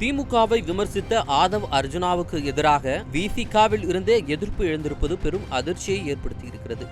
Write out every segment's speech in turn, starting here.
திமுகவை விமர்சித்த ஆதவ் அர்ஜுனாவுக்கு எதிராக விசிகாவில் இருந்தே எதிர்ப்பு எழுந்திருப்பது பெரும் அதிர்ச்சியை ஏற்படுத்தியிருக்கிறது.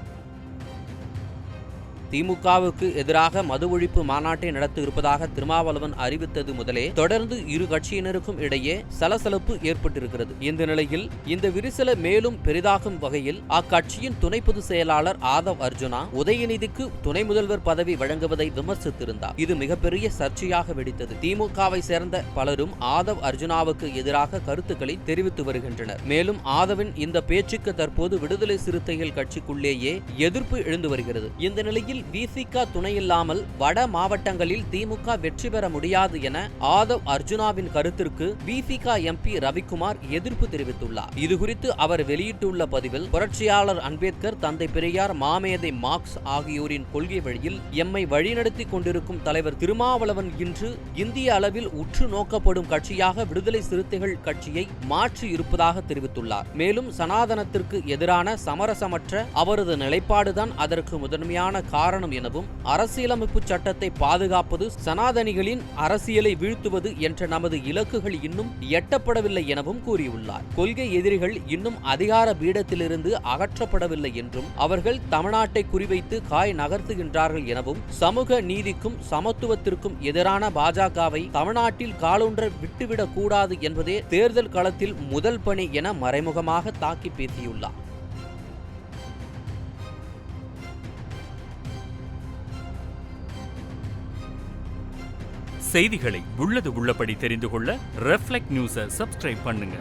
திமுகவுக்கு எதிராக மது ஒழிப்பு மாநாட்டை நடத்த இருப்பதாக திருமாவளவன் அறிவித்தது முதலே தொடர்ந்து இரு கட்சியினருக்கும் இடையே சலசலப்பு ஏற்பட்டிருக்கிறது. இந்த நிலையில் இந்த விரிசலை மேலும் பெரிதாகும் வகையில் அக்கட்சியின் துணை பொதுச் செயலாளர் ஆதவ் அர்ஜுனா உதயநிதிக்கு துணை முதல்வர் பதவி வழங்குவதை விமர்சித்திருந்தார். இது மிகப்பெரிய சர்ச்சையாக வெடித்தது. திமுகவை சேர்ந்த பலரும் ஆதவ் அர்ஜுனாவுக்கு எதிராக கருத்துக்களை தெரிவித்து வருகின்றனர். மேலும் ஆதவின் இந்த பேச்சுக்கு தற்போது விடுதலை சிறுத்தைகள் கட்சிக்குள்ளேயே எதிர்ப்பு எழுந்து வருகிறது. இந்த நிலையில் விசிக துணையில்லாமல் வட மாவட்டங்களில் திமுக வெற்றி பெற முடியாது என ஆதவ் அர்ஜுனாவின் கருத்திற்கு விசிக எம்பி ரவிக்குமார் எதிர்ப்பு தெரிவித்துள்ளார். இதுகுறித்து அவர் வெளியிட்டுள்ள பதிவில், புரட்சியாளர் அம்பேத்கர், தந்தை பெரியார், மாமேதை மார்க்ஸ் ஆகியோரின் கொள்கை வழியில் எம்மை வழிநடத்தி கொண்டிருக்கும் தலைவர் திருமாவளவன் இன்று இந்திய அளவில் உற்று நோக்கப்படும் கட்சியாக விடுதலை சிறுத்தைகள் கட்சியை மாற்றி இருப்பதாக தெரிவித்துள்ளார். மேலும் சனாதனத்திற்கு எதிரான சமரசமற்ற அவரது நிலைப்பாடுதான் அதற்கு முதன்மையான காரணம் எனவும், அரசியலமைப்பு சட்டத்தை பாதுகாப்பது, சனாதனிகளின் அரசியலை வீழ்த்துவது என்ற நமது இலக்குகள் இன்னும் எட்டப்படவில்லை எனவும் கூறியுள்ளார். கொள்கை எதிரிகள் இன்னும் அதிகார பீடத்திலிருந்து அகற்றப்படவில்லை என்றும், அவர்கள் தமிழ்நாட்டை குறிவைத்து காய் நகர்த்துகின்றார்கள் எனவும், சமூக நீதிக்கும் சமத்துவத்திற்கும் எதிரான பாஜகவை தமிழ்நாட்டில் காலூன்ற விட்டுவிடக் கூடாது என்பதே தேர்தல் களத்தில் முதல் பணி என மறைமுகமாக தாக்கி பேசியுள்ளார். செய்திகளை உள்ளது உள்ளபடி தெரிந்து கொள்ள ரெஃப்ளெக்ட் நியூஸை சப்ஸ்கிரைப் பண்ணுங்க.